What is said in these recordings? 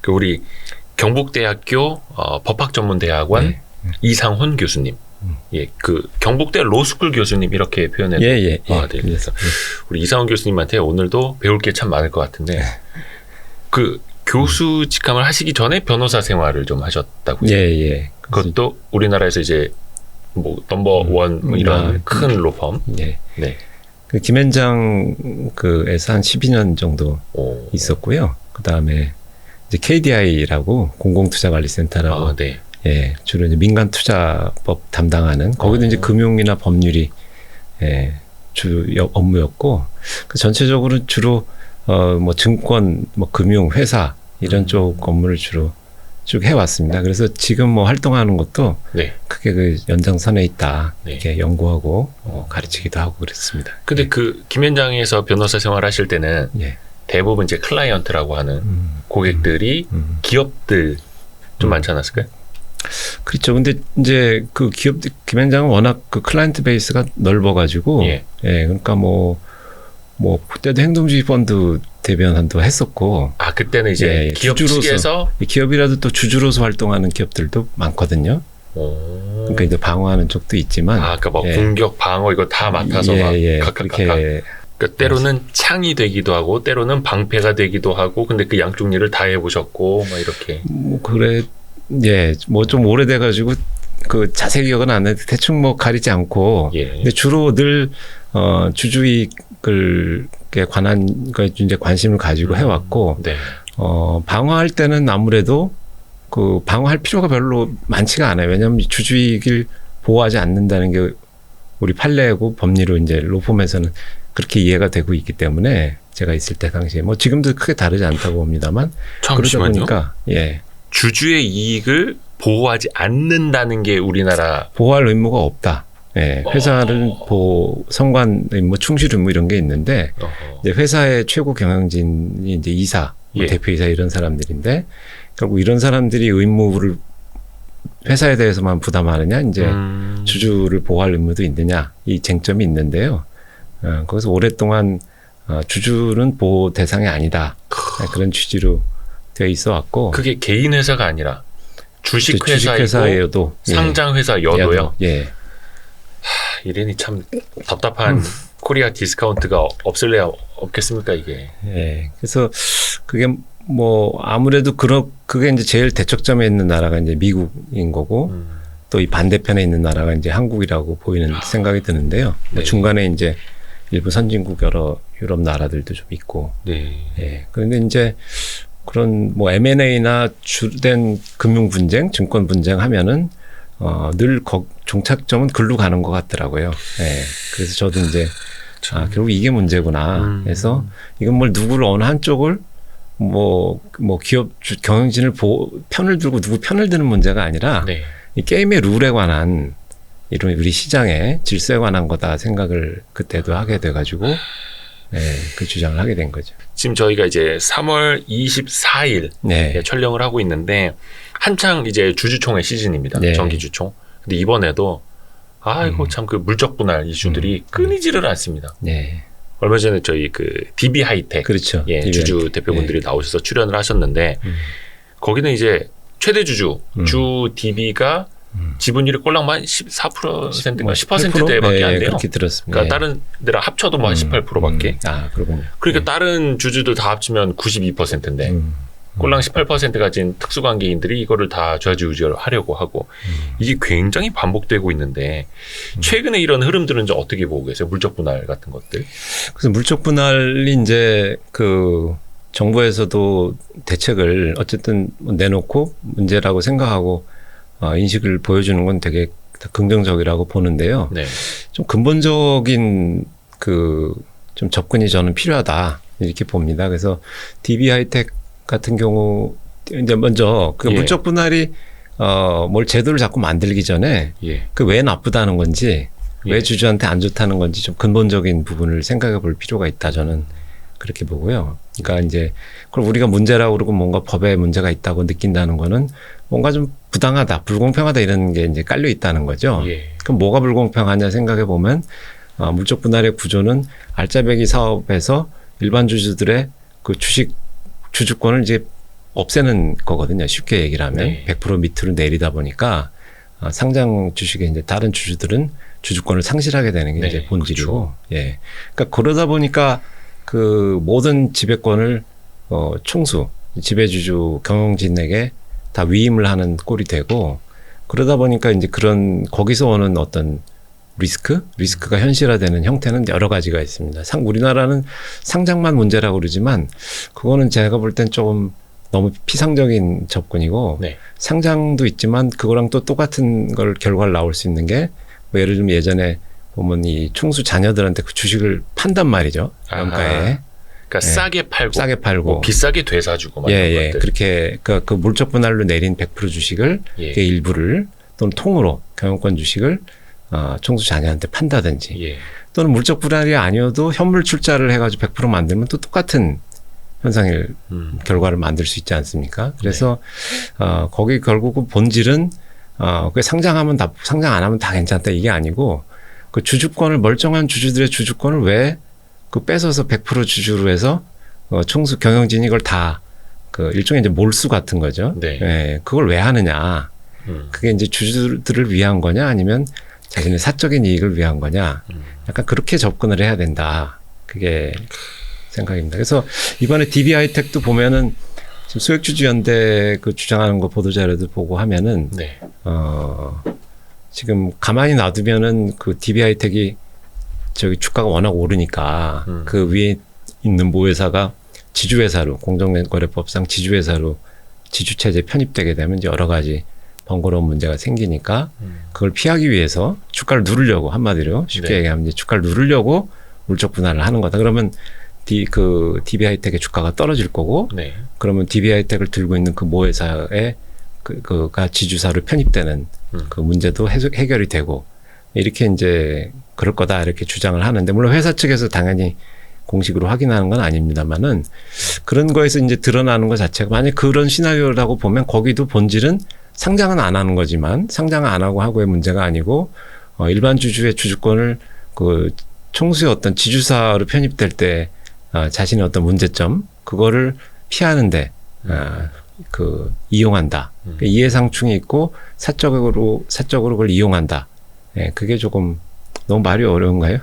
그 우리 경북대학교 법학전문대학원 네. 이상훈 교수님. 예, 그 경북대 로스쿨 교수님 이렇게 표현해도 네. 그래서 우리 이상훈 교수님한테 오늘도 배울 게 참 많을 것 같은데 그 교수 직함을 하시기 전에 변호사 생활을 좀 하셨다고요? 예. 그것도 우리나라에서 이제 뭐 넘버 원 뭐 이런 큰 로펌. 네. 네. 그 김현장 그에서 한 12년 정도 있었고요. 그 다음에 이제 KDI라고 공공투자관리센터라고. 네. 예, 주로 이제 민간 투자법 담당하는 거기도 이제 금융이나 법률이 주 업무였고 그 전체적으로 주로 뭐 증권, 뭐 금융, 회사 이런 쪽 업무를 주로 쭉 해왔습니다. 그래서 지금 뭐 활동하는 것도 크게 그 연장선에 있다 이렇게 연구하고 가르치기도 하고 그랬습니다. 근데 그 김현장에서 변호사 생활하실 때는 대부분 이제 클라이언트라고 하는 고객들이 기업들 좀 많지 않았을까요? 그렇죠. 근데 이제 그 기업 김현장은 워낙 그 클라이언트 베이스가 넓어가지고, 그러니까 뭐 그때도 행동주의 펀드 대변도 했었고, 그때는 이제 기업 측에서 기업이라도 또 주주로서 활동하는 기업들도 많거든요. 그러니까 이제 방어하는 쪽도 있지만, 그러니까 뭐 공격, 방어 이거 다 맡아서 각각. 그러니까 때로는 창이 되기도 하고, 때로는 방패가 되기도 하고, 근데 그 양쪽 일을 다 해보셨고, 막 이렇게. 뭐 그래. 뭐 좀 오래돼가지고 그 자세히 기억은 안 나는데 대충 뭐 가리지 않고, 근데 주로 늘 주주이익에 관한 거에 이제 관심을 가지고 해왔고, 방어할 때는 아무래도 그 방어할 필요가 별로 많지가 않아요. 왜냐하면 주주이익을 보호하지 않는다는 게 우리 판례고 법리로 이제 로펌에서는 그렇게 이해가 되고 있기 때문에 제가 있을 때 당시에 뭐 지금도 크게 다르지 않다고 봅니다만 그러다 보니까 주주의 이익을 보호하지 않는다는 게 우리나라 보호할 의무가 없다. 회사를 성관 의무, 충실 의무 이런 게 있는데 이제 회사의 최고 경영진이 이제 이사, 대표이사 이런 사람들인데 결국 이런 사람들이 의무를 회사에 대해서만 부담하느냐, 이제 주주를 보호할 의무도 있느냐 이 쟁점이 있는데요. 거기서 오랫동안 주주는 보호 대상이 아니다 그런 취지로 되어 있어 왔고 그게 개인 회사가 아니라 주식회사여도 상장 회사여도요. 이래니 참 답답한 코리아 디스카운트가 없을래야 없겠습니까 이게. 그래서 그게 뭐 아무래도 그게 이제 제일 대척점에 있는 나라가 이제 미국인 거고 또 이 반대편에 있는 나라가 이제 한국이라고 보이는 생각이 드는데요. 중간에 이제 일부 선진국 여러 유럽 나라들도 좀 있고. 그런데 이제 그런 뭐 M&A나 주된 금융 분쟁, 증권 분쟁 하면은 늘 종착점은 글로 가는 것 같더라고요. 그래서 저도 이제 결국 이게 문제구나. 그래서 이건 뭘 누구를 어느 한쪽을 뭐 기업 경영진을 편을 들고 누구 편을 드는 문제가 아니라 이 게임의 룰에 관한 이런 우리 시장의 질서에 관한 거다 생각을 그때도 하게 돼가지고. 그 주장을 하게 된 거죠. 지금 저희가 이제 3월 24일 촬영을 하고 있는데 한창 이제 주주총회 시즌입니다. 정기주총. 근데 이번에도 참 그 물적 분할 이슈들이 끊이지를 않습니다. 얼마 전에 저희 그 DB 하이텍 그렇죠. 주주 대표분들이 나오셔서 출연을 하셨는데 거기는 이제 최대 주주 주 DB가 지분율이 꼴랑만 14%인가 10%대밖에 안 돼요. 그렇게 들었습니다. 그러니까 다른 데랑 합쳐도 뭐 한 18%밖에. 그렇군요. 그러니까 다른 주주들 다 합치면 92%인데 꼴랑 18% 가진 특수관계인들이 이거를 다 좌지우지를 하려고 하고 이게 굉장히 반복되고 있는데 최근에 이런 흐름들은 좀 어떻게 보고 계세요? 물적 분할 같은 것들. 그래서 물적 분할이 이제 그 정부에서도 대책을 어쨌든 내놓고 문제라고 생각하고 인식을 보여주는 건 되게 긍정적이라고 보는데요. 좀 근본적인 좀 접근이 저는 필요하다 이렇게 봅니다. 그래서 DB 하이텍 같은 경우 이제 먼저 그 물적 분할이 뭘 제도를 자꾸 만들기 전에 그 왜 나쁘다는 건지 왜 주주한테 안 좋다는 건지 좀 근본적인 부분을 생각해 볼 필요가 있다 저는 그렇게 보고요. 그러니까 이제 그걸 우리가 문제라고 그러고 뭔가 법에 문제가 있다고 느낀다는 거는 뭔가 좀 부당하다, 불공평하다 이런 게 이제 깔려 있다는 거죠. 그럼 뭐가 불공평하냐 생각해 보면 물적 분할의 구조는 알짜배기 사업에서 일반 주주들의 그 주주권을 이제 없애는 거거든요. 쉽게 얘기를 하면 네. 100% 밑으로 내리다 보니까 상장 주식의 이제 다른 주주들은 주주권을 상실하게 되는 게 네, 이제 본질이고, 그렇죠. 예. 그러니까 그러다 보니까 그 모든 지배권을 총수, 지배주주 경영진에게 다 위임을 하는 꼴이 되고, 그러다 보니까 이제 그런 거기서 오는 어떤 리스크가 현실화되는 형태는 여러 가지가 있습니다. 우리나라는 상장만 문제라고 그러지만 그거는 제가 볼 땐 조금 너무 피상적인 접근이고 네. 상장도 있지만 그거랑 또 똑같은 걸 결과를 나올 수 있는 게 뭐 예를 들면 예전에 보면 이 총수 자녀들한테 그 주식을 판단 말이죠. 원가에. 그러니까 예. 싸게 팔고 뭐 비싸게 되사주고 막 예, 이런 예. 것들. 그렇게 그 물적 분할로 내린 100% 주식을 예. 그 일부를 또는 통으로 경영권 주식을 총수 자녀한테 판다든지 예. 또는 물적 분할이 아니어도 현물 출자를 해가지고 100% 만들면 또 똑같은 현상의 결과를 만들 수 있지 않습니까? 그래서 거기 결국 본질은 그 상장 안 하면 다 괜찮다 이게 아니고 그 주주권을 멀쩡한 주주들의 주주권을 왜 그 뺏어서 100% 주주로 해서 총수 경영진이 이걸 다 그 일종의 이제 몰수 같은 거죠. 네. 예, 그걸 왜 하느냐? 그게 이제 주주들을 위한 거냐 아니면 자신의 사적인 이익을 위한 거냐? 약간 그렇게 접근을 해야 된다. 그게 생각입니다. 그래서 이번에 DB하이텍도 보면은 지금 소액주주연대 그 주장하는 거 보도자료도 보고 하면은 네. 지금 가만히 놔두면은 그 DB하이텍이 저기 주가가 워낙 오르니까 그 위에 있는 모회사가 지주회사로 공정거래법상 지주회사로 지주체제 편입되게 되면 이제 여러 가지 번거로운 문제가 생기니까 그걸 피하기 위해서 주가를 누르려고 한마디로 쉽게 네. 얘기하면 이제 주가를 누르려고 물적 분할을 하는 거다. 그러면 DB하이텍의 주가가 떨어질 거고 네. 그러면 DB하이텍을 들고 있는 그 모회사에 그가 지주사로 편입되는 그 문제도 해결이 되고 이렇게 이제 그럴 거다 이렇게 주장을 하는데 물론 회사 측에서 당연히 공식으로 확인하는 건 아닙니다만은 그런 거에서 이제 드러나는 것 자체가 만약 그런 시나리오라고 보면 거기도 본질은 상장은 안 하는 거지만 상장을 안 하고의 문제가 아니고 일반 주주의 주주권을 그 총수의 어떤 지주사로 편입될 때 자신의 어떤 문제점 그거를 피하는데 그 이용한다. 이해상충이 있고 사적으로 그걸 이용한다. 예, 그게 조금 너무 말이 어려운가요?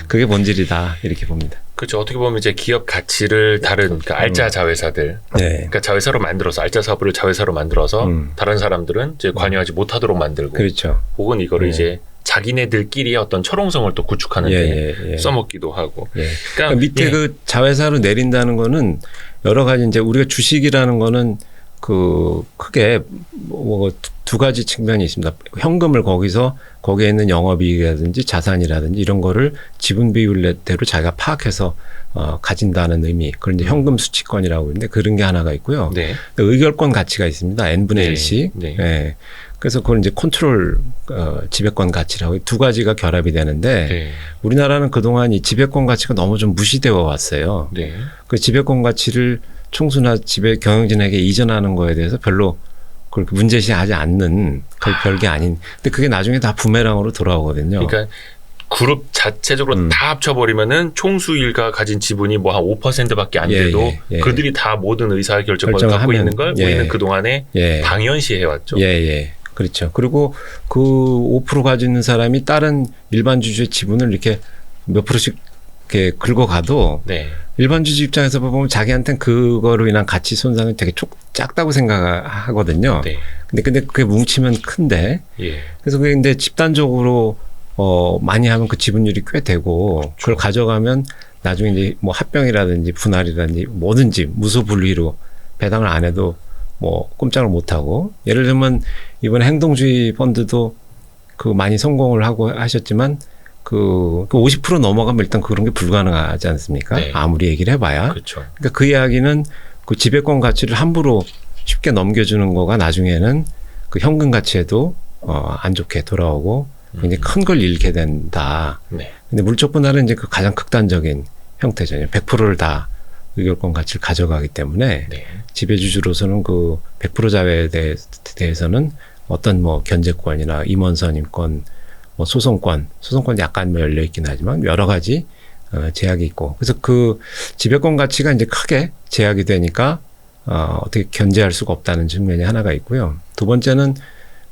그게 본질이다 이렇게 봅니다. 그렇죠. 어떻게 보면 이제 기업 가치를 다른 그러니까 알짜 자회사들, 네. 그러니까 자회사로 만들어서 알짜 사업을 자회사로 만들어서 다른 사람들은 이제 관여하지 못하도록 만들고, 그렇죠. 혹은 이거를 이제 자기네들끼리의 어떤 철옹성을 또 구축하는데 써먹기도 하고. 예. 그러니까 밑에 그 자회사로 내린다는 거는 여러 가지 이제 우리가 주식이라는 거는 그 크게 뭐 두 가지 측면이 있습니다. 현금을 거기에 있는 영업이익이라든지 자산이라든지 이런 거를 지분 비율대로 자기가 파악해서 가진다는 의미. 그걸 이제 현금 수취권이라고 하는데 그런 게 하나가 있고요. 네. 의결권 가치가 있습니다. n분의 1씩. 네. 예. 그래서 그걸 이제 컨트롤 지배권 가치라고 두 가지가 결합이 되는데 네. 우리나라는 그동안 이 지배권 가치가 너무 좀 무시되어 왔어요. 네. 그 지배권 가치를 총수나 지배 경영진에게 이전하는 거에 대해서 별로 그렇게 문제시하지 않는 그 별게 아닌. 근데 그게 나중에 다 부메랑으로 돌아오거든요. 그러니까 그룹 자체적으로 다 합쳐버리면은 총수 일가 가진 지분이 뭐 한 5%밖에 안 돼도 그들이 다 모든 의사결정권을 갖고 있는 걸 우리는 그동안에 당연시해왔죠. 예. 그렇죠. 그리고 그 5% 가지고 있는 사람이 다른 일반 주주의 지분을 이렇게 몇 프로씩 이렇게 긁어가도 네. 일반 주주 입장에서 보면 자기한테는 그거로 인한 가치 손상이 되게 작다고 생각하거든요. 네. 근데 그게 뭉치면 큰데. 예. 그래서 그게 근데 집단적으로 많이 하면 그 지분율이 꽤 되고 그걸 가져가면 나중에 이제 뭐 합병이라든지 분할이라든지 뭐든지 무소불위로 배당을 안 해도 뭐 꼼짝을 못 하고 예를 들면 이번에 행동주의 펀드도 그 많이 성공을 하고 하셨지만 그 50% 넘어가면 일단 그런 게 불가능하지 않습니까? 네. 아무리 얘기를 해봐야. 그렇죠. 그러니까 그 이야기는 그 지배권 가치를 함부로 쉽게 넘겨주는 거가 나중에는 그 현금 가치에도 안 좋게 돌아오고 굉장히 큰 걸 잃게 된다. 네. 근데 물적 분할은 이제 그 가장 극단적인 형태죠. 100%를 다 의결권 가치를 가져가기 때문에 네. 지배주주로서는 그 100% 자회에 대해서는 어떤 뭐 견제권이나 임원선임권, 뭐 소송권이 약간 열려 있긴 하지만 여러 가지 제약이 있고 그래서 그 지배권 가치가 이제 크게 제약이 되니까 어떻게 견제할 수가 없다는 측면이 하나가 있고요. 두 번째는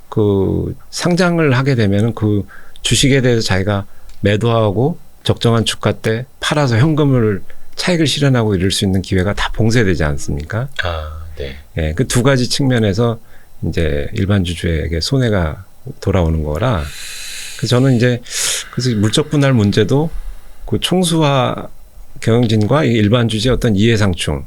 그 상장을 하게 되면은 그 주식에 대해서 자기가 매도하고 적정한 주가 때 팔아서 현금을 차익을 실현하고 이럴 수 있는 기회가 다 봉쇄되지 않습니까? 네. 예, 그 두 가지 측면에서 이제 일반 주주에게 손해가 돌아오는 거라. 그래서 저는 이제 그래서 물적 분할 문제도 그 총수와 경영진과 일반 주주의 어떤 이해상충,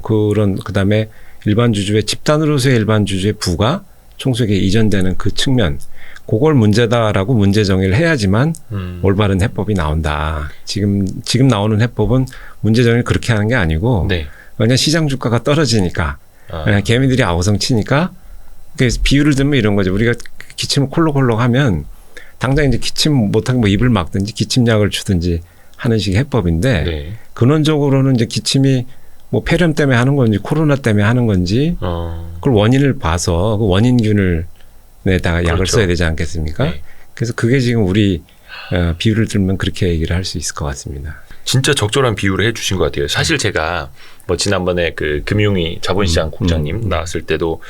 그런 그다음에 일반 주주의 집단으로서의 일반 주주의 부가 총수에게 이전되는 그 측면, 그걸 문제다라고 문제 정의를 해야지만 올바른 해법이 나온다. 지금 나오는 해법은 문제 정의를 그렇게 하는 게 아니고, 네. 그냥 시장 주가가 떨어지니까, 그냥 개미들이 아우성 치니까, 그래서 비유를 들면 이런 거죠. 우리가 기침을 콜록콜록 하면 당장 이제 기침 못하게 뭐 입을 막든지 기침약을 주든지 하는 식의 해법인데, 네. 근원적으로는 이제 기침이 뭐 폐렴 때문에 하는 건지 코로나 때문에 하는 건지 그걸 원인을 봐서 그 원인균을 내다가 약을 그렇죠. 써야 되지 않겠습니까? 네. 그래서 그게 지금 우리 비유를 들면 그렇게 얘기를 할 수 있을 것 같습니다. 진짜 적절한 비유를 해주신 것 같아요. 사실 제가 뭐 지난번에 그 금융위 자본시장 국장님 나왔을 때도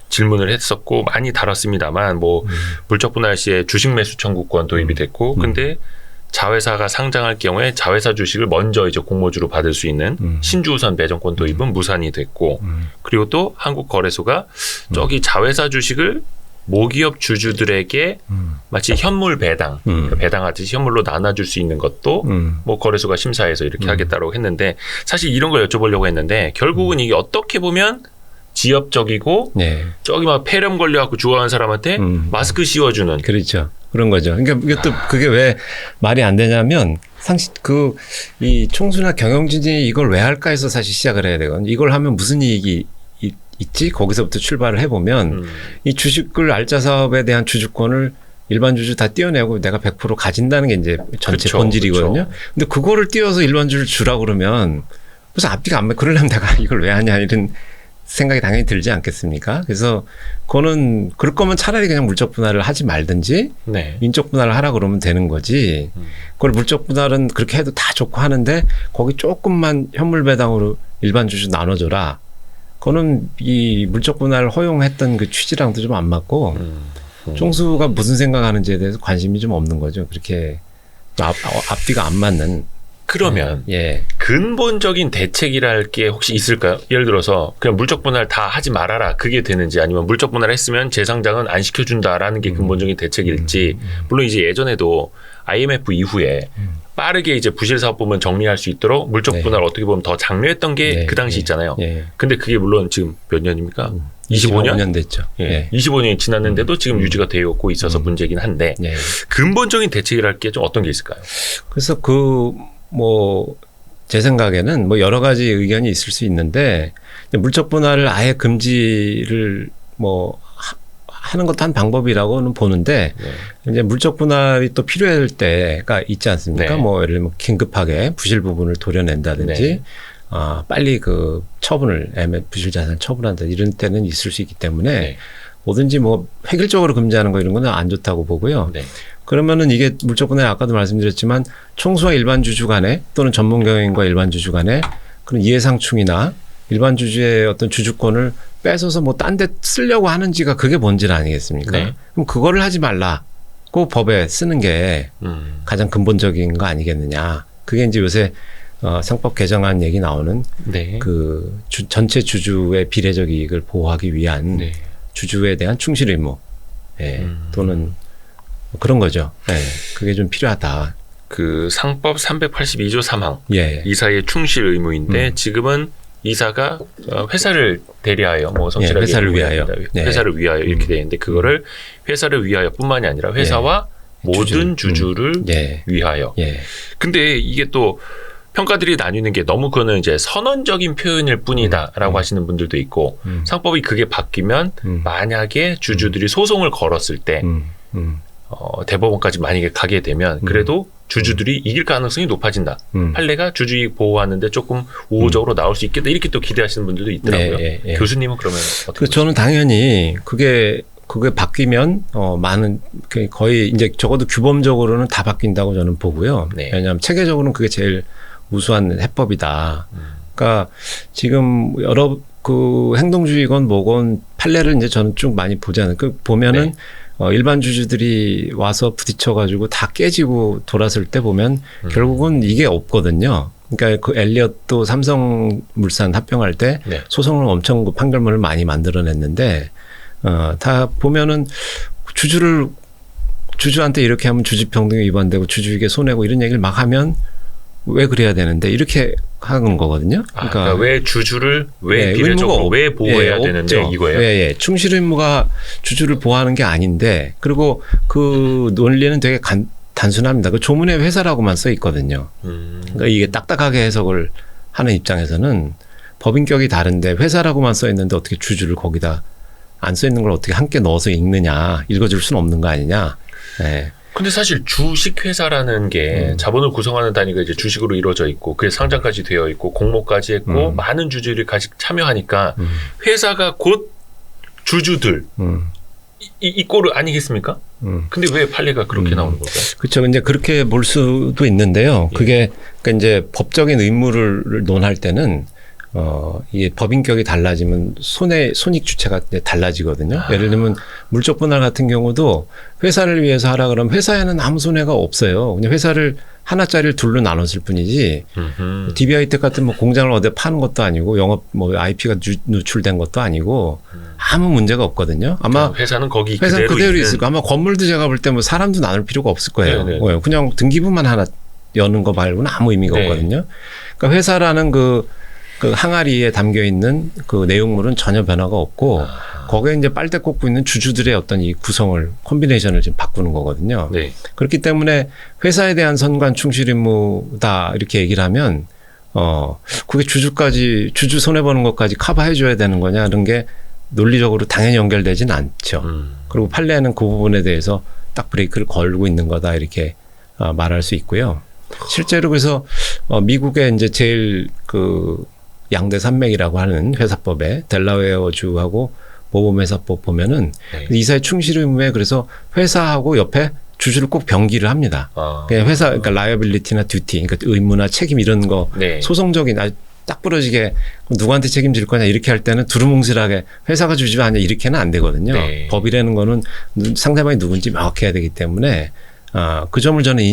질문을 했었고 많이 다뤘습니다만 뭐 물적 분할 시에 주식 매수 청구권 도입이 됐고 근데 자회사가 상장할 경우에 자회사 주식을 먼저 이제 공모주로 받을 수 있는 신주우선 배정권 도입은 무산이 됐고 그리고 또 한국거래소가 저기 자회사 주식을 모기업 주주들에게 마치 현물 배당, 배당하듯이 현물로 나눠줄 수 있는 것도 뭐 거래소가 심사해서 이렇게 하겠다고 했는데 사실 이런 걸 여쭤보려고 했는데 결국은 이게 어떻게 보면 지엽적이고 네. 저기 막 폐렴 걸려갖고 죽어가는 사람한테 마스크 씌워주는 그렇죠. 그런 거죠. 그러니까 이게 또 그게 왜 말이 안 되냐면 상식 이 총수나 경영진이 이걸 왜 할까 해서 사실 시작을 해야 되거든요. 이걸 하면 무슨 이익이 있지? 거기서부터 출발을 해보면 이 주식을 알짜 사업에 대한 주주권을 일반 주주 다 떼어내고 내가 100% 가진다는 게 이제 전체 그쵸, 본질이거든요. 그쵸. 근데 그거를 띄어서 일반 주주를 주라 그러면 무슨 앞뒤가 안 맞. 그러려면 내가 이걸 왜 하냐 이런 생각이 당연히 들지 않겠습니까? 그래서 그거는 그럴 거면 차라리 그냥 물적 분할을 하지 말든지 네. 인적 분할을 하라 그러면 되는 거지. 그걸 물적 분할은 그렇게 해도 다 좋고 하는데 거기 조금만 현물 배당으로 일반 주주 나눠줘라. 그거는 이 물적 분할을 허용했던 그 취지랑도 좀 안 맞고 총수가 무슨 생각하는지에 대해서 관심이 좀 없는 거죠. 그렇게 앞뒤가 안 맞는. 그러면 예. 근본적인 대책이랄 게 혹시 있을까요? 예를 들어서 그냥 물적 분할 다 하지 말아라 그게 되는지 아니면 물적 분할 했으면 재상장은 안 시켜준다라는 게 근본적인 대책일지 물론 이제 예전에도 IMF 이후에 빠르게 이제 부실사업부문 정리할 수 있도록 물적 분할 어떻게 보면 더 장려했던 게 그 당시 있잖아요. 근데 그게 물론 지금 몇 년입니까? 25년? 25년 됐죠. 예. 25년이 지났는데도 지금 유지가 되고 있어서 문제긴 한데 근본적인 대책이랄 게 좀 어떤 게 있을까요? 그래서 제 생각에는 뭐 여러 가지 의견이 있을 수 있는데 물적 분할을 아예 금지를 하는 것도 한 방법이라고는 보는데 이제 물적 분할이 또 필요할 때가 있지 않습니까? 네. 예를 들면 긴급하게 부실 부분을 도려낸다든지 네. 빨리 그 처분을 부실 자산 처분한다 이런 때는 있을 수 있기 때문에 네. 뭐든지 획일적으로 금지하는 거 이런 거는 안 좋다고 보고요. 네. 그러면은 이게 물적 분할 아까도 말씀드렸지만 총수와 일반 주주 간에 또는 전문 경영인과 일반 주주 간에 그런 이해상충이나 일반 주주의 어떤 주주권을 뺏어서 딴 데 쓰려고 하는지가 그게 본질 아니겠습니까? 네. 그럼 그거를 하지 말라. 그 법에 쓰는 게 가장 근본적인 거 아니겠느냐. 그게 이제 요새 상법 개정안 얘기 나오는 네. 전체 주주의 비례적 이익을 보호하기 위한 주주에 대한 충실 의무 또는 그런 거죠. 그게 좀 필요하다. 그 상법 382조 3항 이사의 충실 의무인데 지금은 이사가 회사를 대리하여 성실하게 회사를 위하여 회사를 위하여 이렇게 되어 있는데 그거를 회사를 위하여뿐만이 아니라 회사와 모든 주주를 위하여. 근데 이게 또 평가들이 나뉘는 게 너무 그거는 이제 선언적인 표현일 뿐이다라고 하시는 분들도 있고 상법이 그게 바뀌면 만약에 주주들이 소송을 걸었을 때 대법원까지 만약에 가게 되면 그래도 주주들이 이길 가능성이 높아진다. 판례가 주주이익 보호하는데 조금 우호적으로 나올 수 있겠다. 이렇게 또 기대하시는 분들도 있더라고요. 교수님은 그러면 어떻게 저는 당연히 그게 바뀌면 많은 거의 이제 적어도 규범적으로는 다 바뀐다고 저는 보고요. 왜냐하면 체계적으로는 그게 제일 우수한 해법이다. 그러니까 지금 여러 그 행동주의건 뭐건 판례를 이제 저는 쭉 많이 보잖아요. 그 보면은 일반 주주들이 와서 부딪혀가지고 다 깨지고 돌았을 때 보면 결국은 이게 없거든요. 그러니까 그 엘리엇도 삼성물산 합병할 때 소송을 엄청 그 판결문을 많이 만들어냈는데 다 보면은 주주한테 이렇게 하면 주주평등이 위반되고 주주에게 손해고 이런 얘기를 막 하면 왜 그래야 되는데 이렇게 하는 거거든요. 그러니까 왜 주주를 왜 비례적으로 왜 보호해야 되는데 없죠. 이거예요? 충실 의무가 주주를 보호하는 게 아닌데 그리고 그 논리는 되게 단순합니다. 그 조문에 회사라고만 써 있거든요. 그러니까 이게 딱딱하게 해석을 하는 입장에서는 법인격이 다른데 회사라고만 써 있는데 어떻게 주주를 거기다 안 써 있는 걸 어떻게 함께 넣어서 읽느냐, 읽어줄 수는 없는 거 아니냐. 네. 근데 사실 주식회사라는 게 자본을 구성하는 단위가 이제 주식으로 이루어져 있고 그게 상장까지 되어 있고 공모까지 했고 많은 주주들이 같이 참여하니까 회사가 곧 주주들 이 꼴을 아니겠습니까? 근데 왜 판례가 그렇게 나오는 걸까요? 그렇죠. 이제 그렇게 볼 수도 있는데요. 그게 그러니까 이제 법적인 의무를 논할 때는 이게 법인격이 달라지면 손익 주체가 달라지거든요. 예를 들면 물적 분할 같은 경우도 회사를 위해서 하라 그러면 회사에는 아무 손해가 없어요. 그냥 회사를 하나짜리를 둘로 나눴을 뿐이지. DB하이텍 같은 뭐 공장을 어디 파는 것도 아니고 영업 뭐 IP가 누출된 것도 아니고 아무 문제가 없거든요. 아마 회사는 거기 회사는 그대로 있을 거. 아마 건물도 제가 볼 때 뭐 사람도 나눌 필요가 없을 거예요. 네네. 그냥 등기부만 하나 여는 거 말고는 아무 의미가 없거든요. 그러니까 회사라는 그 항아리에 담겨 있는 그 내용물은 전혀 변화가 없고 거기에 이제 빨대 꽂고 있는 주주들의 어떤 이 구성을 콤비네이션을 지금 바꾸는 거거든요. 네. 그렇기 때문에 회사에 대한 선관 충실 의무다 이렇게 얘기를 하면 그게 주주 손해 보는 것까지 커버해 줘야 되는 거냐 이런 게 논리적으로 당연히 연결되지는 않죠. 그리고 판례는 그 부분에 대해서 딱 브레이크를 걸고 있는 거다 이렇게 말할 수 있고요. 실제로 그래서 미국의 이제 제일 그 양대 산맥이라고 하는 회사법에 델라웨어주하고 모범회사법 보면은 이사의 충실 의무에 그래서 회사하고 옆에 주주를 꼭 병기를 합니다. 그냥 회사 그러니까 라이어빌리티나 듀티 그러니까 의무나 책임 이런 거 소송적인 딱 부러지게 누구한테 책임질 거냐 이렇게 할 때는 두루뭉실하게 회사가 주주 아니야 이렇게는 안 되거든요. 법이라는 거는 상대방이 누군지 명확해야 되기 때문에 그 점을 저는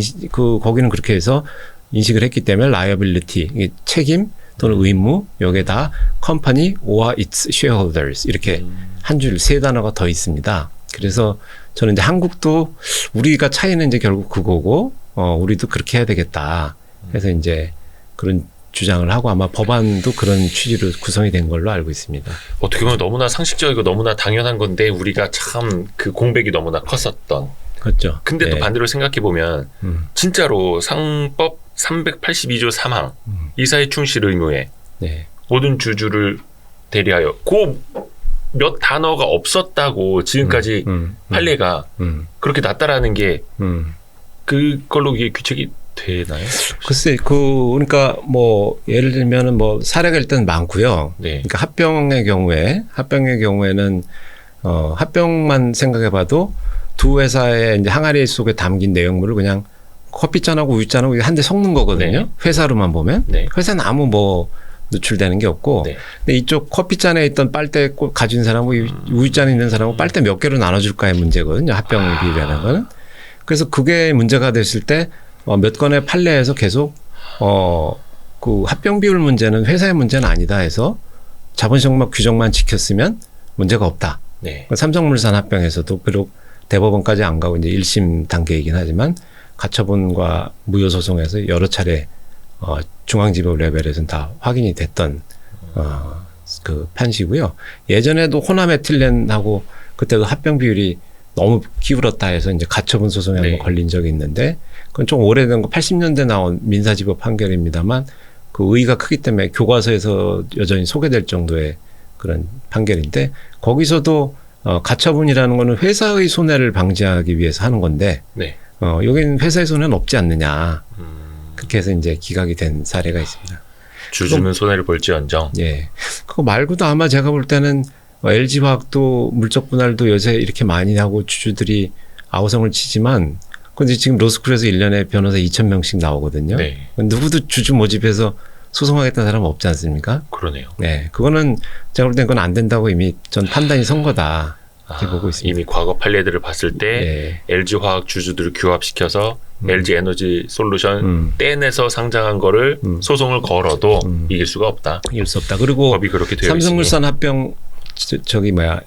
거기는 그렇게 해서 인식을 했기 때문에 라이어빌리티 책임 또는 의무 여기에다 컴퍼니 or its shareholders 이렇게 한 줄 세 단어가 더 있습니다. 그래서 저는 이제 한국도 우리가 차이는 이제 결국 그거고 우리도 그렇게 해야 되겠다. 해서 이제 그런 주장을 하고 아마 법안도 그런 취지로 구성이 된 걸로 알고 있습니다. 어떻게 보면 너무나 상식적이고 너무나 당연한 건데 우리가 참 그 공백이 너무나 컸었던. 그렇죠. 근데 또 반대로 생각해 보면 진짜로 상법 382조 3항 이사의 충실 의무에 모든 주주를 대리하여 그 몇 단어가 없었다고 지금까지 판례가 그렇게 났다라는 게 그걸로 이게 규칙이 되나요? 글쎄, 그러니까 뭐 예를 들면은 뭐 사례가 일단 많고요. 그러니까 합병의 경우에는 합병만 생각해봐도 두 회사의 이제 항아리 속에 담긴 내용물을 그냥 커피잔하고 우유잔하고 한 대 섞는 거거든요. 회사로만 보면 회사는 아무 뭐 누출되는 게 없고 근데 이쪽 커피잔에 있던 빨대 가진 사람하고 우유잔에 있는 사람하고 빨대 몇 개로 나눠줄까의 문제거든요. 합병 비율이라는 거는. 그래서 그게 문제가 됐을 때 몇 건의 판례에서 계속 그 합병 비율 문제는 회사의 문제는 아니다 해서 자본시장법 규정만 지켰으면 문제가 없다. 삼성물산 합병에서도 비록 대법원까지 안 가고 이제 1심 단계이긴 하지만 가처분과 무효소송에서 여러 차례 중앙지법 레벨에서는 다 확인이 됐던 그 판시고요. 예전에도 호남에틸렌하고 그때도 합병 비율이 너무 기울었다 해서 이제 가처분 소송에 한번 걸린 적이 있는데 그건 좀 오래된 거 80년대 나온 민사지법 판결입니다만 그 의의가 크기 때문에 교과서에서 여전히 소개될 정도의 그런 판결인데 거기서도 가처분이라는 거는 회사의 손해를 방지하기 위해서 하는 건데 여기는 회사의 손해는 없지 않느냐. 그렇게 해서 이제 기각이 된 사례가 있습니다. 주주는 손해를 볼지언정. 그거 말고도 아마 제가 볼 때는 LG화학도 물적 분할도 요새 이렇게 많이 하고 주주들이 아우성을 치지만 근데 지금 로스쿨에서 1년에 변호사 2,000명씩 나오거든요. 누구도 주주 모집해서 소송하겠다는 사람은 없지 않습니까? 그러네요. 네, 그거는 제가 볼 땐 그건 안 된다고 이미 전 판단이 선 거다. 이렇게 보고 있습니다. 이미 과거 판례들을 봤을 때 네. LG화학 주주들을 규합시켜서 LG에너지 솔루션 떼내서 상장한 거를 소송을 걸어도 이길 수가 없다. 이길 수 없다. 그리고 법이 그렇게 되어 삼성물산 합병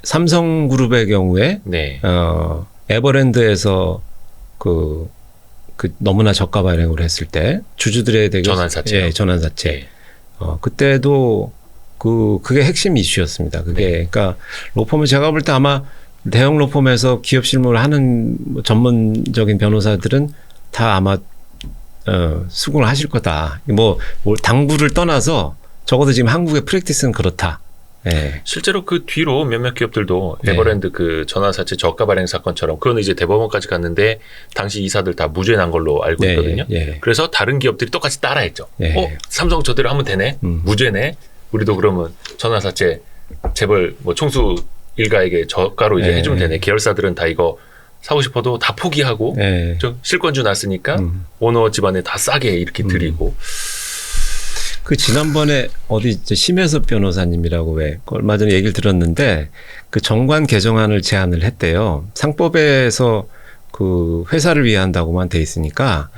삼성그룹의 경우에 네. 에버랜드에서 그 너무나 저가 발행을 했을 때 주주들에 대해 전환사채. 예, 전환사채. 네. 그때도 그게 핵심 이슈였습니다. 그게 네. 그러니까 로펌은 제가 볼 때 아마 대형 로펌에서 기업 실무를 하는 전문적인 변호사들은 다 아마 수긍을 하실 거다. 뭐 당부를 떠나서 적어도 지금 한국의 프랙티스는 그렇다. 네. 실제로 그 뒤로 몇몇 기업들도 네. 에버랜드 그 전환사채 저가 발행 사건처럼 그거는 이제 대법원까지 갔는데 당시 이사들 다 무죄 난 걸로 알고 네, 있거든요. 예. 그래서 다른 기업들이 똑같이 따라했죠. 예. 삼성 저대로 하면 되네. 무죄네. 우리도 그러면 전환사채 재벌 뭐 총수 일가에게 저가로 이제 예. 해주면 되네. 계열사들은 다 이거 사고 싶어도 다 포기하고 예. 저 실권주 났으니까 오너 집안에 다 싸게 이렇게 드리고. 그 지난번에 어디 심혜섭 변호사님이라고 왜 얼마 전에 얘기를 들었는데 그 정관 개정안을 제안을 했대요. 상법에서 그 회사를 위한다고만 돼 있으니까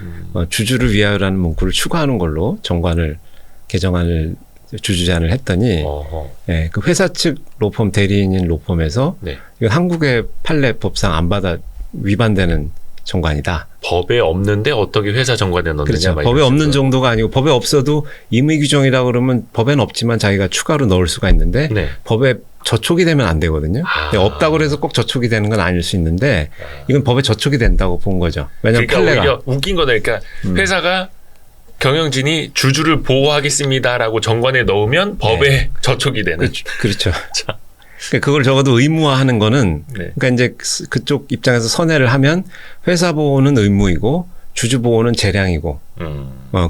주주를 위하여라는 문구를 추가하는 걸로 정관을 개정안을 주주 제안을 했더니 예, 그 회사 측 로펌 대리인인 로펌에서 네. 이건 한국의 판례법상 안 받아 위반되는 정관이다. 법에 없는데 어떻게 회사 정관에 넣느냐. 그렇죠. 막 법에 이런 없는 식으로. 정도가 아니고 법에 없어도 임의 규정이라 그러면 법에는 없지만 자기가 추가로 넣을 수가 있는데 네. 법에 저촉이 되면 안 되거든요. 없다고 해서 꼭 저촉이 되는 건 아닐 수 있는데 이건 법에 저촉이 된다고 본 거죠. 왜냐하면 그러니까 판례가 오히려 웃긴 거다. 그러니까 회사가 경영진이 주주를 보호하겠습니다라고 정관에 넣으면 법에 저촉이 되는. 그렇죠. 그러니까 그걸 적어도 의무화하는 거는 네. 그러니까 이제 그쪽 입장에서 선회를 하면 회사 보호는 의무이고 주주 보호는 재량이고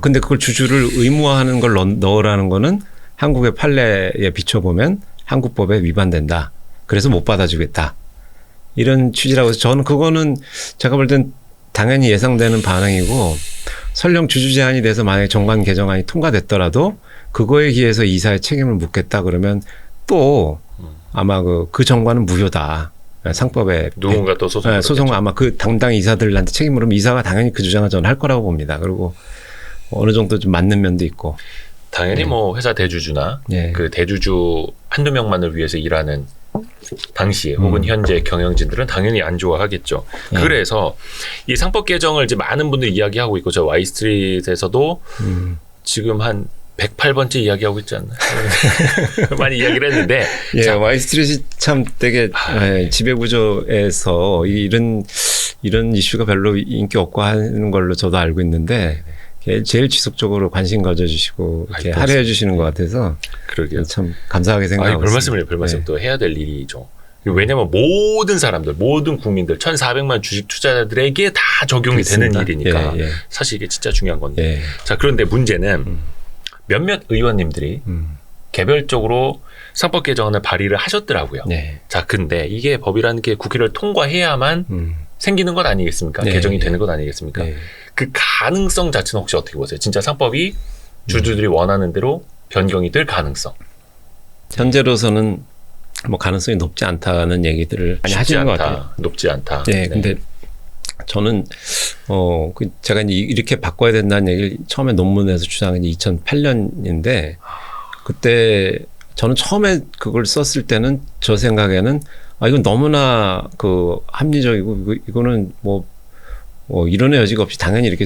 근데 그걸 주주를 의무화하는 걸 넣으라는 거는 한국의 판례에 비춰보면 한국법에 위반된다. 그래서 못 받아주겠다. 이런 취지라고 해서 저는 그거는 제가 볼 땐 당연히 예상되는 반응이고 설령 주주 제한이 돼서 만약에 정관 개정안이 통과됐더라도 그거에 기해서 이사의 책임을 묻겠다 그러면 또 아마 그 정관은 무효다. 상법에 누군가 또 소송 아마 그 담당 이사들한테 책임을 물으면 이사가 당연히 그 주장을 저는 할 거라고 봅니다. 그리고 어느 정도 좀 맞는 면도 있고. 당연히 뭐 회사 대주주나 그 대주주 한두 명만을 위해서 일하는 당시에 혹은 현재 경영진들은 당연히 안 좋아하겠죠. 그래서 이 상법 개정을 이제 많은 분들이 이야기하고 있고 저 와이스트릿에서도 지금 한 108번째 이야기하고 있지 않나요? 많이 이야기를 했는데. 예, 와이스트릿이 참 되게 지배구조에서 이런 이슈가 별로 인기 없고 하는 걸로 저도 알고 있는데 제일 지속적으로 관심 가져주시고 이렇게 할애해 주시는 것 같아서 그러게요. 참 감사하게 생각하고 별 말씀을 별 말씀 또 해야 될 일이죠. 왜냐하면 모든 사람들, 모든 국민들, 1,400만 주식 투자자들에게 다 적용이 그렇습니다. 되는 일이니까 예. 사실 이게 진짜 중요한 건데. 예. 자, 그런데 문제는 몇몇 의원님들이 개별적으로 상법 개정안을 발의를 하셨더라고요. 네. 자, 근데 이게 법이라는 게 국회를 통과해야만 생기는 것 아니겠습니까? 네. 개정이 되는 것 아니겠습니까? 네. 그 가능성 자체는 혹시 어떻게 보세요? 진짜 상법이 주주들이 원하는 대로 변경이 될 가능성. 현재로서는 뭐 가능성이 높지 않다는 얘기들을 많이 하시는 것 같아요. 높지 않다. 네, 근데 저는 제가 이제 이렇게 바꿔야 된다는 얘기를 처음에 논문에서 주장한 게 2008년인데 그때 저는 처음에 그걸 썼을 때는 저 생각에는 이건 너무나 합리적이고 이거는 뭐 이론의 여지가 없이 당연히 이렇게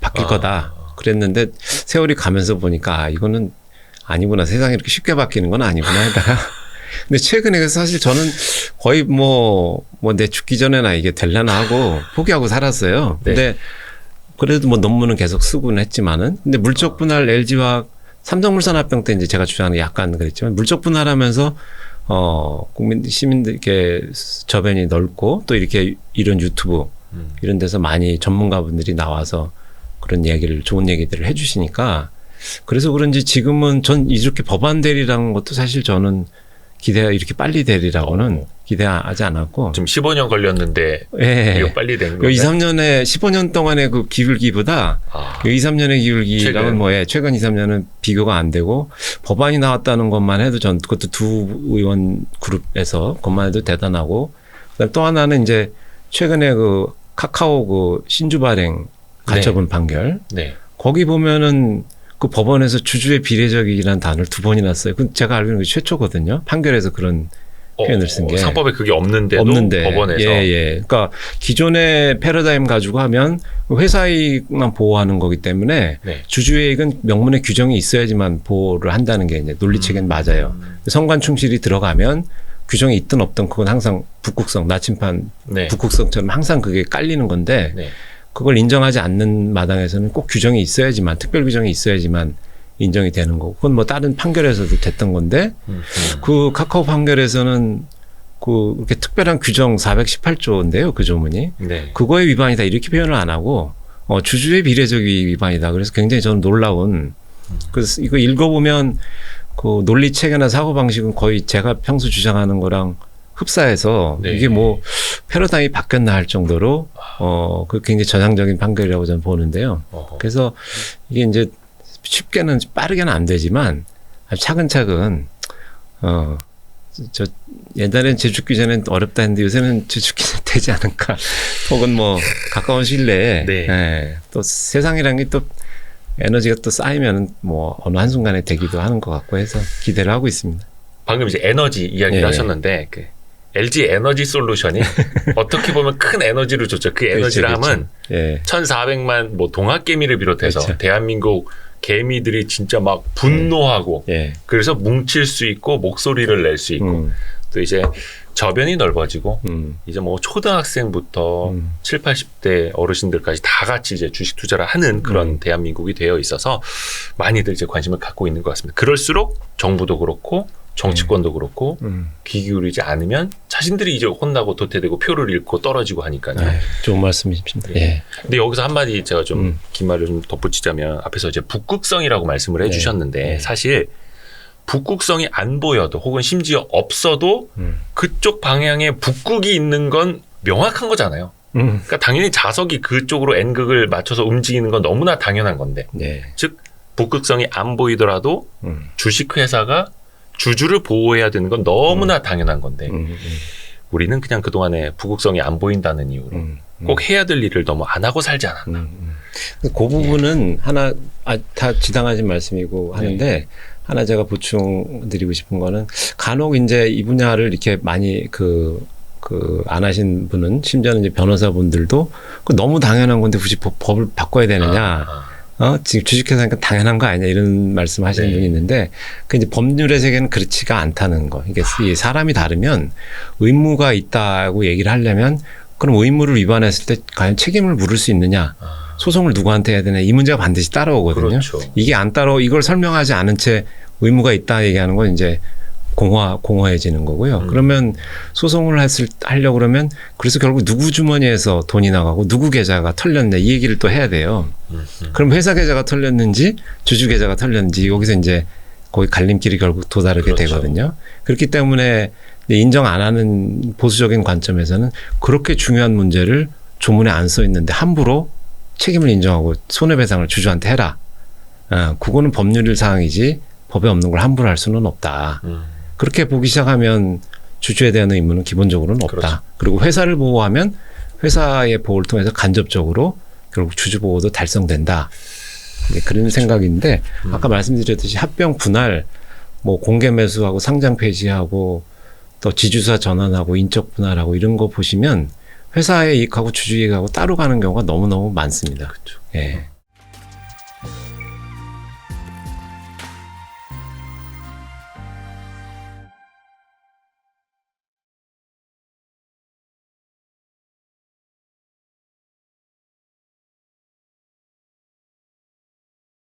바뀔 거다. 그랬는데 세월이 가면서 보니까 이거는 아니구나. 세상이 이렇게 쉽게 바뀌는 건 아니구나 하다가 근데 최근에 사실 저는 거의 내 죽기 전에나 이게 될려나 하고 포기하고 살았어요. 근데 그래도 뭐 논문은 계속 쓰고는 했지만은 근데 물적 분할 LG화학 삼성물산 합병 때 이제 제가 주장하는 약간 그랬지만 물적 분할하면서 시민들께 저변이 넓고 또 이렇게 이런 유튜브 이런 데서 많이 전문가분들이 나와서 그런 얘기를 좋은 얘기들을 해주시니까 그래서 그런지 지금은 전 이렇게 법안 대리라는 것도 사실 저는 이렇게 빨리 되리라고는 기대하지 않았고. 지금 15년 걸렸는데 이거 빨리 된 거예요? 2, 3년에 15년 동안의 그 기울기보다 2, 3년의 기울기랑은 최근 2, 3년은 비교가 안 되고 법안이 나왔다는 것만 해도 전 그것도 두 의원 그룹에서 것만 해도 대단하고 그다음 또 하나는 이제 최근에 그 카카오 그 신주 발행 가처분 판결 거기 보면은 그 법원에서 주주의 비례적이라는 단어를 2번이나 써요. 그 제가 알기로는 그게 최초거든요. 판결에서 그런 표현을 쓴 게. 상법에 그게 없는데 법원에서. 그러니까 기존의 패러다임 가지고 하면 회사 이익만 보호하는 거기 때문에 주주의 이익은 명문의 규정이 있어야지만 보호를 한다는 게 이제 논리책엔 맞아요. 성관 충실이 들어가면 규정이 있든 없든 그건 항상 북극성, 나침판 북극성처럼 항상 그게 깔리는 건데 그걸 인정하지 않는 마당에서는 꼭 규정이 있어야지만 특별 규정이 있어야지만 인정이 되는 거고 그건 뭐 다른 판결에서도 됐던 건데 그 카카오 판결에서는 그 이렇게 특별한 규정 418조인데요. 그 조문이 그거의 위반이다 이렇게 표현을 안 하고 주주의 비례적 위반이다. 그래서 굉장히 저는 놀라운 그래서 이거 읽어보면 그 논리 체계나 사고 방식은 거의 제가 평소 주장하는 거랑 흡사해서 이게 뭐 패러다임이 바뀌었나 할 정도로 그 굉장히 전향적인 판결이라고 저는 보는데요. 그래서 이게 이제 쉽게는 빠르게는 안 되지만 차근차근 저 옛날엔 제축기 전엔 어렵다 했는데 요새는 제축기는 되지 않을까. 혹은 뭐 가까운 시일 내에 또 세상이란 게 또 에너지가 또 쌓이면 뭐 어느 한순간에 되기도 하는 것 같고 해서 기대를 하고 있습니다. 방금 이제 에너지 이야기를 하셨는데 그 LG 에너지 솔루션이 어떻게 보면 큰 에너지를 줬죠. 그 에너지를 하면 1,400만 뭐 동학개미를 비롯해서 대한민국 개미들이 진짜 막 분노하고 그래서 뭉칠 수 있고 목소리를 낼 수 있고 또 이제 저변이 넓어지고 이제 뭐 초등학생부터 7, 80대 어르신들까지 다 같이 이제 주식 투자를 하는 그런 대한민국이 되어 있어서 많이들 이제 관심을 갖고 있는 것 같습니다. 그럴수록 정부도 그렇고 정치권도 그렇고 귀 기울이지 않으면 자신들이 이제 혼나고 도태되고 표를 잃고 떨어지고 하니까요. 좋은 말씀이십니다. 근데 여기서 한마디 제가 좀 긴 말을 좀 덧붙이자면 앞에서 이제 북극성이라고 말씀을 해주셨는데 사실 북극성이 안 보여도 혹은 심지어 없어도 그쪽 방향에 북극이 있는 건 명확한 거잖아요. 그러니까 당연히 자석이 그쪽으로 N극을 맞춰서 움직이는 건 너무나 당연한 건데 즉 북극성이 안 보이더라도 주식회사가 주주를 보호해야 되는 건 너무나 당연한 건데 우리는 그냥 그동안에 북극성이 안 보인다는 이유로 꼭 해야 될 일을 너무 안 하고 살지 않았나. 그 부분은 하나 다 지당하신 말씀이고 하는데 하나 제가 보충드리고 싶은 거는 간혹 이제 이 분야를 이렇게 많이 안 하신 분은 심지어는 이제 변호사분들도 너무 당연한 건데 굳이 법을 바꿔야 되느냐. 지금 주식회사니까 당연한 거 아니냐 이런 말씀 하시는 분이 있는데 그 이제 법률의 세계는 그렇지가 않다는 거. 이게 사람이 다르면 의무가 있다고 얘기를 하려면 그럼 의무를 위반했을 때 과연 책임을 물을 수 있느냐. 소송을 누구한테 해야 되냐 이 문제가 반드시 따라오거든요. 이게 안 이걸 설명하지 않은 채 의무가 있다 얘기하는 건 이제 공허해지는 거고요. 그러면 소송을 하려고 그러면 그래서 결국 누구 주머니에서 돈이 나가고 누구 계좌가 털렸냐 이 얘기를 또 해야 돼요. 그럼 회사 계좌가 털렸는지 주주 계좌가 털렸는지 여기서 이제 거기 갈림길이 결국 도다르게 되거든요. 그렇기 때문에 인정 안 하는 보수적인 관점에서는 그렇게 중요한 문제를 조문에 안 써 있는데 함부로 책임을 인정하고 손해배상을 주주한테 해라. 그거는 법률 사항이지 법에 없는 걸 함부로 할 수는 없다. 그렇게 보기 시작하면 주주에 대한 의무는 기본적으로는 없다. 그리고 회사를 보호하면 회사의 보호를 통해서 간접적으로 결국 주주 보호도 달성된다. 그런 생각인데 아까 말씀드렸듯이 합병 분할, 뭐 공개 매수하고 상장 폐지하고 또 지주사 전환하고 인적 분할하고 이런 거 보시면 회사의 이익하고 주주 이익하고 따로 가는 경우가 너무너무 많습니다. 그렇죠. 예.